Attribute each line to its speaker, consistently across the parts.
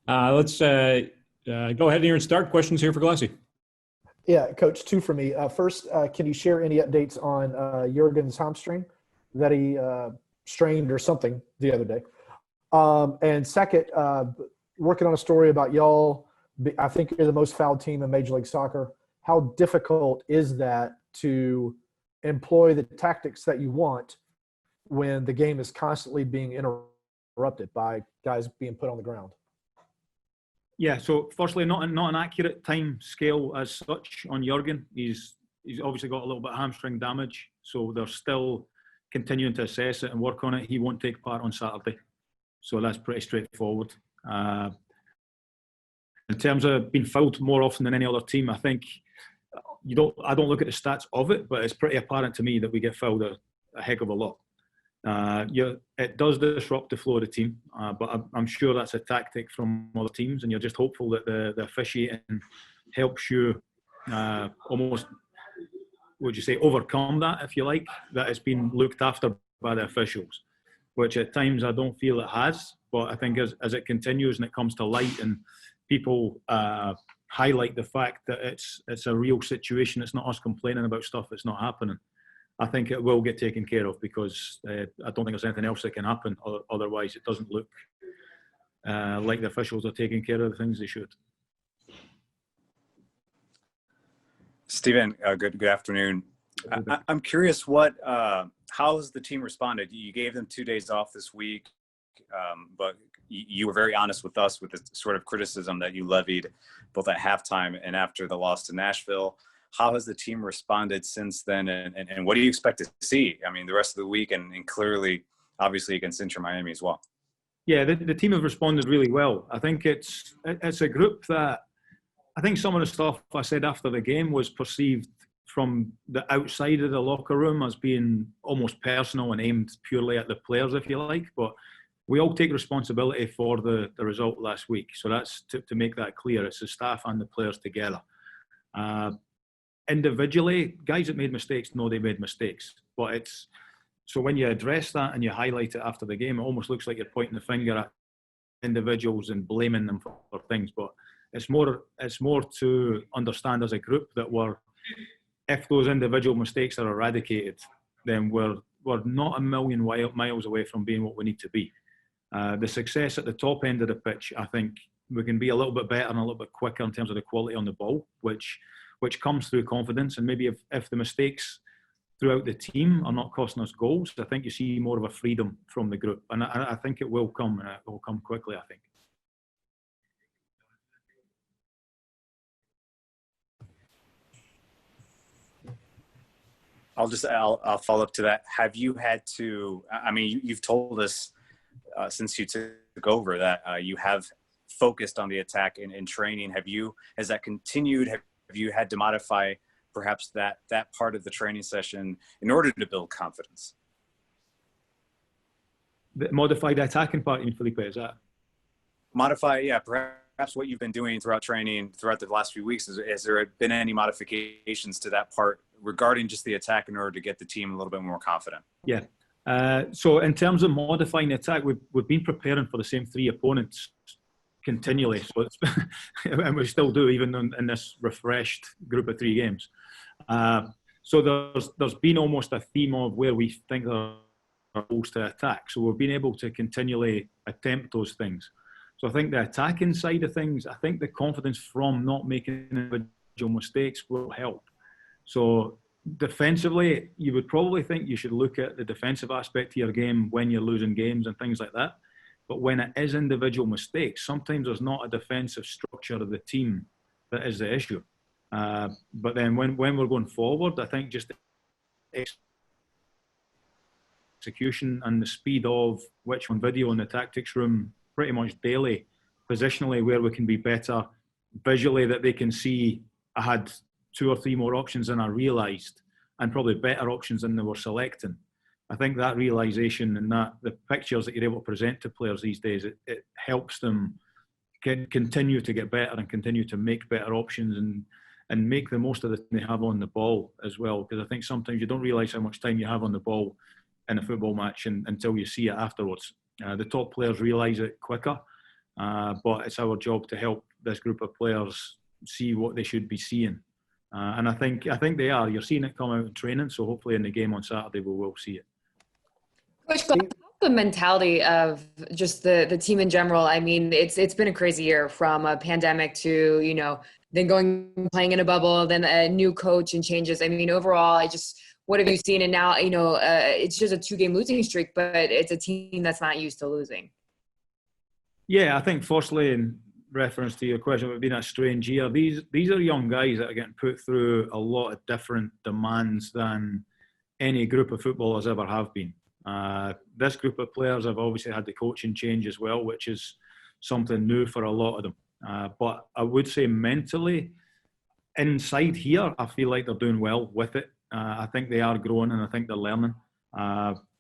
Speaker 1: Let's go ahead here and start. Questions here for Glassy.
Speaker 2: Yeah, Coach, two for me. First, can you share any updates on Jurgen's hamstring that he strained or something the other day? And second, working on a story about y'all, I think you're the most fouled team in Major League Soccer. How difficult is that to employ the tactics that you want when the game is constantly being interrupted by guys being put on the ground?
Speaker 3: Yeah, so firstly, not an accurate time scale as such on Jurgen. He's obviously got a little bit of hamstring damage, so they're still continuing to assess it and work on it. He won't take part on Saturday, so that's pretty straightforward. In terms of being fouled more often than any other team, I think I don't look at the stats of it, but it's pretty apparent to me that we get fouled a heck of a lot. It does disrupt the flow of the team, but I'm sure that's a tactic from other teams, and you're just hopeful that the officiating helps you almost, would you say, overcome that, if you like, that it's been looked after by the officials, which at times I don't feel it has. But I think as it continues and it comes to light and people highlight the fact that it's a real situation, it's not us complaining about stuff that's not happening, I think it will get taken care of, because I don't think there's anything else that can happen. Otherwise, it doesn't look like the officials are taking care of the things they should.
Speaker 4: Stephen, good afternoon. I'm curious, how has the team responded? You gave them 2 days off this week, but you were very honest with us with the sort of criticism that you levied both at halftime and after the loss to Nashville. How has the team responded since then, and what do you expect to see? I mean, the rest of the week and clearly, obviously, against Interim Miami as well.
Speaker 3: Yeah, the team have responded really well. I think it's a group that, I think some of the stuff I said after the game was perceived from the outside of the locker room as being almost personal and aimed purely at the players, if you like. But we all take responsibility for the result last week. So that's to make that clear. It's the staff and the players together. Individually, guys that made mistakes know they made mistakes. But so when you address that and you highlight it after the game, it almost looks like you're pointing the finger at individuals and blaming them for things. But it's more to understand as a group that if those individual mistakes are eradicated, then we're not a million miles away from being what we need to be. The success at the top end of the pitch, I think we can be a little bit better and a little bit quicker in terms of the quality on the ball, which comes through confidence. And maybe if the mistakes throughout the team are not costing us goals, I think you see more of a freedom from the group. And I think it will come, and it will come quickly, I think.
Speaker 4: I'll follow up to that. Have you had to, I mean, you've told us since you took over that you have focused on the attack in training. Has that continued? Have you had to modify perhaps that part of the training session in order to build confidence?
Speaker 3: Modify the attacking part, Felipe, is that?
Speaker 4: Modify, yeah, perhaps what you've been doing throughout training throughout the last few weeks. Has there been any modifications to that part regarding just the attack in order to get the team a little bit more confident?
Speaker 3: Yeah. So in terms of modifying the attack, we've been preparing for the same three opponents continually. So and we still do, even in this refreshed group of 3 games. So there's been almost a theme of where we think there are holes to attack. So we've been able to continually attempt those things. So I think the attacking side of things, I think the confidence from not making individual mistakes will help. So defensively, you would probably think you should look at the defensive aspect of your game when you're losing games and things like that. But when it is individual mistakes, sometimes there's not a defensive structure of the team that is the issue. But then when we're going forward, I think just the execution and the speed of which on video in the tactics room pretty much daily, positionally where we can be better, visually that they can see I had 2 or 3 more options than I realised, and probably better options than they were selecting. I think that realisation and that the pictures that you're able to present to players these days, it helps them continue to get better and continue to make better options and make the most of the time they have on the ball as well. Because I think sometimes you don't realise how much time you have on the ball in a football match until you see it afterwards. The top players realise it quicker. but it's our job to help this group of players see what they should be seeing. And I think they are. You're seeing it come out in training, so hopefully in the game on Saturday we will see it.
Speaker 5: Coach, how's the mentality of just the team in general? I mean, it's been a crazy year, from a pandemic to, then playing in a bubble, then a new coach and changes. I mean, overall, what have you seen? And now, it's just a 2-game losing streak, but it's a team that's not used to losing.
Speaker 3: Yeah, I think firstly, in reference to your question, it's been a strange year. These are young guys that are getting put through a lot of different demands than any group of footballers ever have been. This group of players have obviously had the coaching change as well, which is something new for a lot of them. But I would say mentally, inside here, I feel like they're doing well with it. I think they are growing and I think they're learning.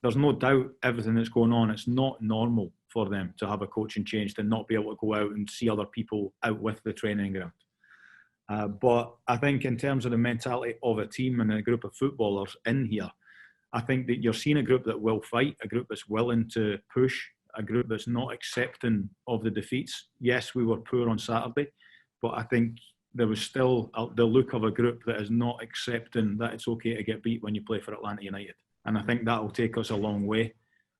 Speaker 3: There's no doubt everything that's going on, it's not normal for them to have a coaching change, to not be able to go out and see other people out with the training ground. But I think in terms of the mentality of a team and a group of footballers in here, I think that you're seeing a group that will fight, a group that's willing to push, a group that's not accepting of the defeats. Yes, we were poor on Saturday, but I think there was still the look of a group that is not accepting that it's okay to get beat when you play for Atlanta United. And I think that will take us a long way.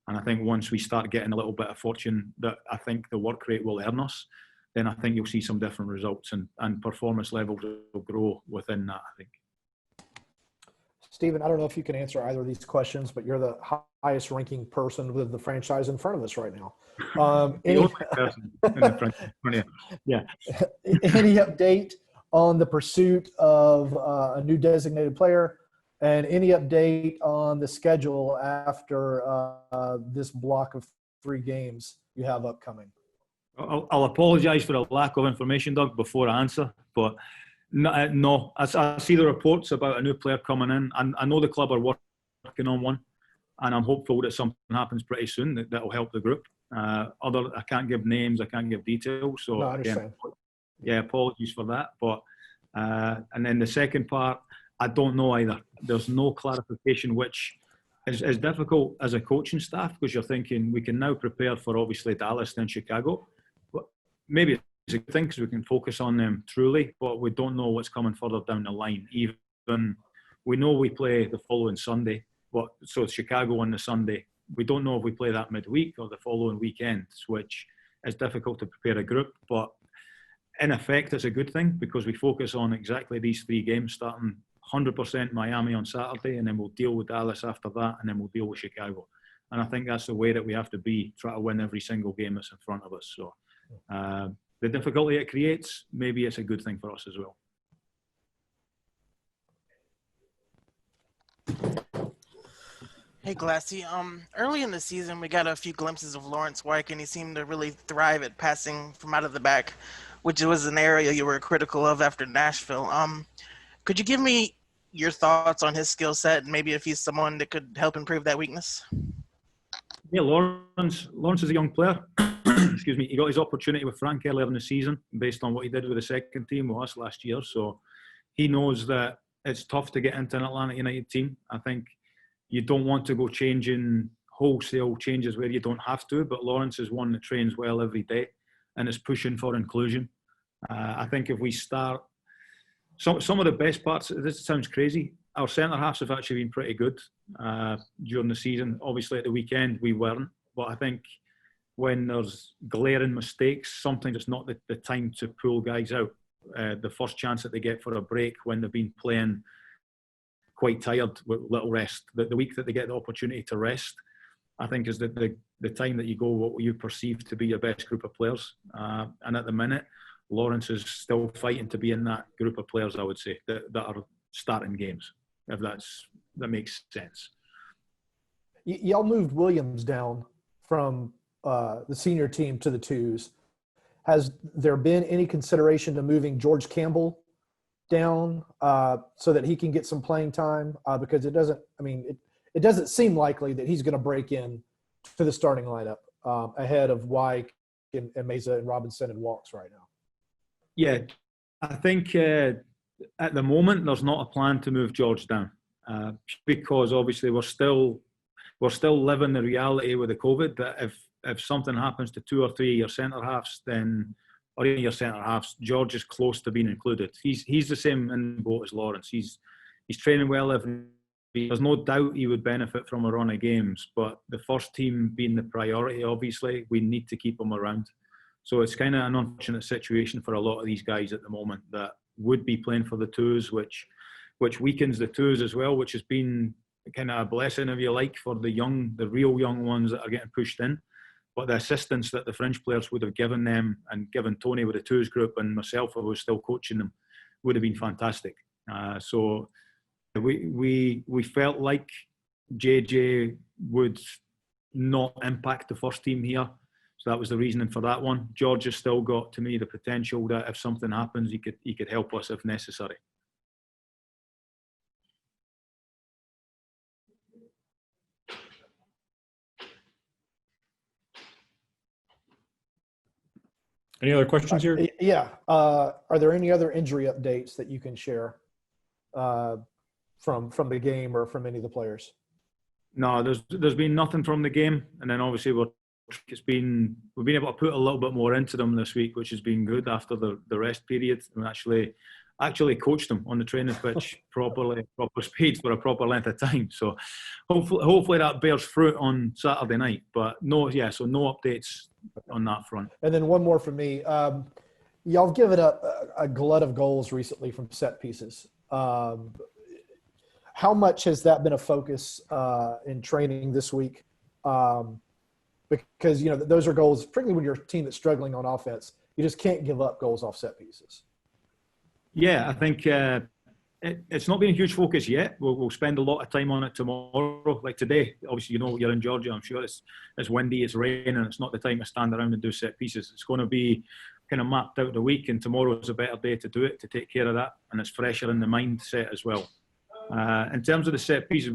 Speaker 3: And I think once we start getting a little bit of fortune that I think the work rate will earn us, then I think you'll see some different results and performance levels will grow within that, I think.
Speaker 2: Stephen, I don't know if you can answer either of these questions, but you're the highest ranking person with the franchise in front of us right now.
Speaker 3: The only person in the front of you. Yeah.
Speaker 2: Any update on the pursuit of a new designated player, and any update on the schedule after this block of 3 games you have upcoming?
Speaker 3: I'll apologise for the lack of information, Doug, before I answer, but no. I see the reports about a new player coming in, and I know the club are working on one, and I'm hopeful that something happens pretty soon that will help the group. I can't give names, I can't give details, so
Speaker 2: I understand.
Speaker 3: Again, apologies for that. But and then the second part, I don't know either. There's no clarification, which is difficult as a coaching staff, because you're thinking we can now prepare for obviously Dallas and Chicago. But maybe it's a good thing because we can focus on them truly, but we don't know what's coming further down the line. Even we know we play the following Sunday, so Chicago on the Sunday. We don't know if we play that midweek or the following weekend, which is difficult to prepare a group. But in effect, it's a good thing because we focus on exactly these 3 games, starting 100% Miami on Saturday, and then we'll deal with Dallas after that, and then we'll deal with Chicago. And I think that's the way that we have to be, try to win every single game that's in front of us. So the difficulty it creates, maybe it's a good thing for us as well.
Speaker 6: Hey, Glassy. Early in the season, we got a few glimpses of Lawrence Wyke, and he seemed to really thrive at passing from out of the back, which was an area you were critical of after Nashville. Could you give me your thoughts on his skill set, and maybe if he's someone that could help improve that weakness?
Speaker 3: Yeah, Lawrence is a young player. Excuse me. He got his opportunity with Frank earlier in the season based on what he did with the second team with us last year. So he knows that it's tough to get into an Atlanta United team. I think you don't want to go changing wholesale changes where you don't have to, but Lawrence is one that trains well every day and is pushing for inclusion. I think if we start, some of the best parts, this sounds crazy, our centre-halves have actually been pretty good during the season. Obviously at the weekend we weren't, but I think when there's glaring mistakes, sometimes it's not the time to pull guys out. The first chance that they get for a break when they've been playing quite tired with little rest. The week that they get the opportunity to rest, I think is the time that you go what you perceive to be your best group of players. And at the minute, Lawrence is still fighting to be in that group of players, I would say, that are starting games, if that makes sense.
Speaker 2: Y'all moved Williams down from the senior team to the twos. Has there been any consideration to moving George Campbell down so that he can get some playing time? Because it doesn't seem likely that he's going to break in to the starting lineup ahead of Wyke and Meza and Robinson and Walks right now.
Speaker 3: Yeah, I think at the moment there's not a plan to move George down because obviously we're still living the reality with the COVID that if something happens to 2 or 3 of your centre halves, then or even your centre halves, George is close to being included. He's the same in the boat as Lawrence. He's training well every week. There's no doubt he would benefit from a run of games, but the first team being the priority, obviously, we need to keep him around. So it's kind of an unfortunate situation for a lot of these guys at the moment that would be playing for the twos, which weakens the twos as well, which has been kind of a blessing, if you like, for the real young ones that are getting pushed in. But the assistance that the fringe players would have given them and given Tony with the twos group and myself, if I was still coaching them, would have been fantastic. So we felt like JJ would not impact the first team here. So that was the reasoning for that one. George has still got, to me, the potential that if something happens, he could help us if necessary.
Speaker 1: Any other questions here?
Speaker 2: Yeah. Are there any other injury updates that you can share from the game or from any of the players?
Speaker 3: No, there's been nothing from the game, and then obviously we've been able to put a little bit more into them this week, which has been good after the rest period. And actually coached them on the training pitch proper speed for a proper length of time. So hopefully that bears fruit on Saturday night. But no updates on that front.
Speaker 2: And then one more from me. Y'all have given up a glut of goals recently from set pieces. How much has that been a focus in training this week? Because, those are goals, particularly when you're a team that's struggling on offense, you just can't give up goals off set pieces.
Speaker 3: Yeah, I think it's not been a huge focus yet. We'll spend a lot of time on it tomorrow. Like today, obviously, you're in Georgia. I'm sure it's windy, it's raining, and it's not the time to stand around and do set pieces. It's going to be kind of mapped out the week, and tomorrow is a better day to do it, to take care of that, and it's fresher in the mindset as well. In terms of the set pieces,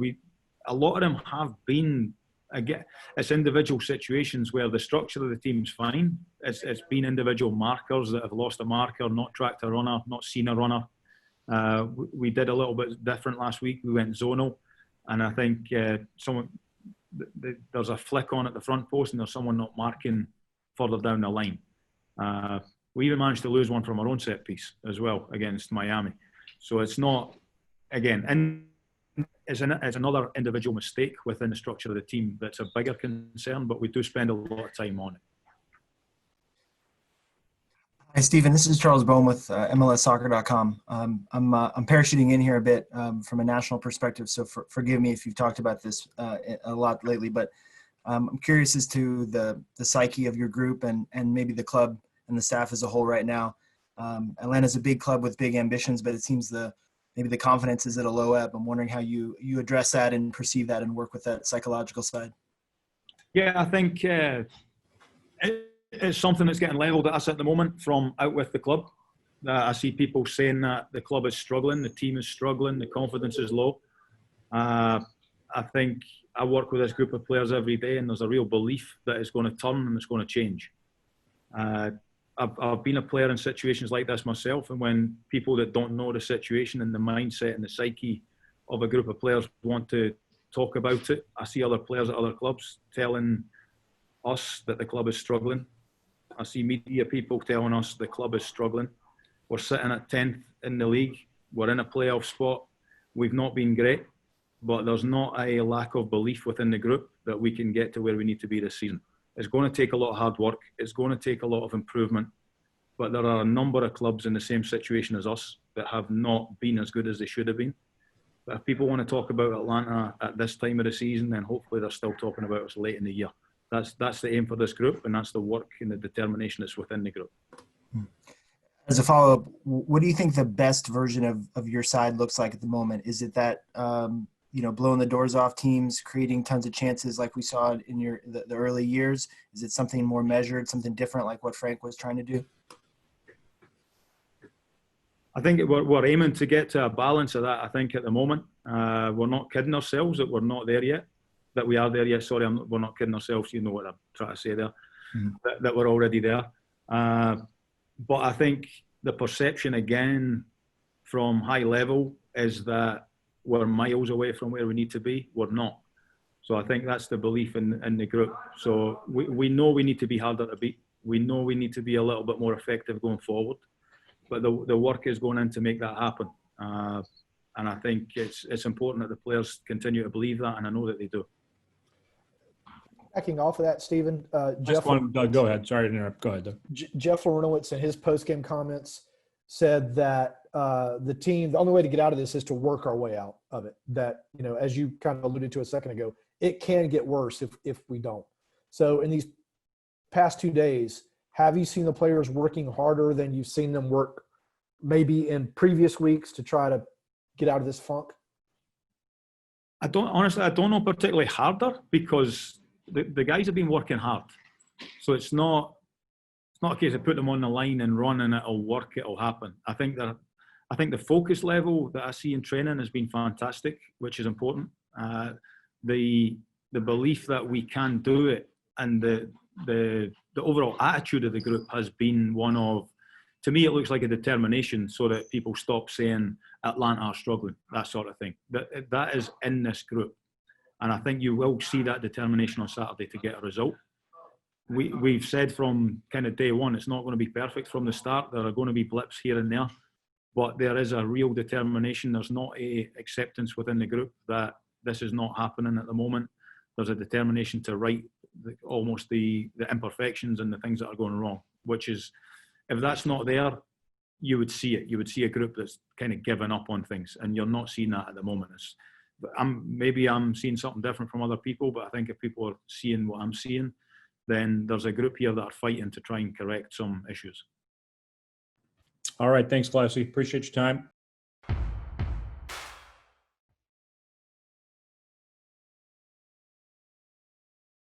Speaker 3: a lot of them have been. Again, it's individual situations where the structure of the team's fine. It's been individual markers that have lost a marker, not tracked a runner, not seen a runner. We did a little bit different last week. We went zonal, and I think there's a flick on at the front post, and there's someone not marking further down the line. We even managed to lose one from our own set piece as well against Miami. So it's not, again, it's another individual mistake within the structure of the team that's a bigger concern, but we do spend a lot of time on it.
Speaker 7: Hi, Stephen. This is Charles Bohm with MLSsoccer.com. I'm parachuting in here a bit from a national perspective, so forgive me if you've talked about this a lot lately, but I'm curious as to the psyche of your group and maybe the club and the staff as a whole right now. Atlanta's a big club with big ambitions, but it seems maybe the confidence is at a low ebb. I'm wondering how you address that and perceive that and work with that psychological side.
Speaker 3: Yeah, I think it's something that's getting levelled at us at the moment from out with the club. I see people saying that the club is struggling, the team is struggling, the confidence is low. I think I work with this group of players every day, and there's a real belief that it's going to turn and it's going to change. I've been a player in situations like this myself, and when people that don't know the situation and the mindset and the psyche of a group of players want to talk about it, I see other players at other clubs telling us that the club is struggling. I see media people telling us the club is struggling. We're sitting at 10th in the league. We're in a playoff spot. We've not been great, but there's not a lack of belief within the group that we can get to where we need to be this season. It's going to take a lot of hard work. It's going to take a lot of improvement. But there are a number of clubs in the same situation as us that have not been as good as they should have been. But if people want to talk about Atlanta at this time of the season, then hopefully they're still talking about us late in the year. That's the aim for this group, and that's the work and the determination that's within the group.
Speaker 7: As a follow-up, what do you think the best version of your side looks like at the moment? Is it that blowing the doors off teams, creating tons of chances like we saw in the early years? Is it something more measured, something different like what Frank was trying to do?
Speaker 3: I think we're aiming to get to a balance of that, I think, at the moment. We're not kidding ourselves that we're not there yet, that we are there yet. Sorry, we're not kidding ourselves. You know what I'm trying to say there, that we're already there. But I think the perception, again, from high level is that we're miles away from where we need to be. We're not. So I think that's the belief in the group. So we know we need to be harder to beat. We know we need to be a little bit more effective going forward. But the work is going in to make that happen. And I think it's important that the players continue to believe that, and I know that they do.
Speaker 2: Backing off of that, Stephen,
Speaker 1: Just one, Doug, go ahead. Sorry to interrupt. Go ahead, Doug.
Speaker 2: Jeff Larentowicz in his post-game comments said that the team, the only way to get out of this is to work our way out of it. That, you know, as you kind of alluded to a second ago, it can get worse if we don't. So in these past 2 days, have you seen the players working harder than you've seen them work maybe in previous weeks to try to get out of this funk?
Speaker 3: I don't know particularly harder, because the guys have been working hard. So it's not a case of putting them on the line and running, it'll work, it'll happen. I think the focus level that I see in training has been fantastic, which is important. The belief that we can do it, and the overall attitude of the group has been one of, to me, it looks like a determination, so that people stop saying Atlanta are struggling, that sort of thing. That is in this group. And I think you will see that determination on Saturday to get a result. We've said from kind of day one, it's not going to be perfect from the start. There are going to be blips here and there, but there is a real determination. There's not a acceptance within the group that this is not happening at the moment. There's a determination to right almost the imperfections and the things that are going wrong, which is, if that's not there, you would see it. You would see a group that's kind of given up on things, and you're not seeing that at the moment. Maybe I'm seeing something different from other people, but I think if people are seeing what I'm seeing, then there's a group here that are fighting to try and correct some issues.
Speaker 1: All right. Thanks, Glassy. Appreciate your time.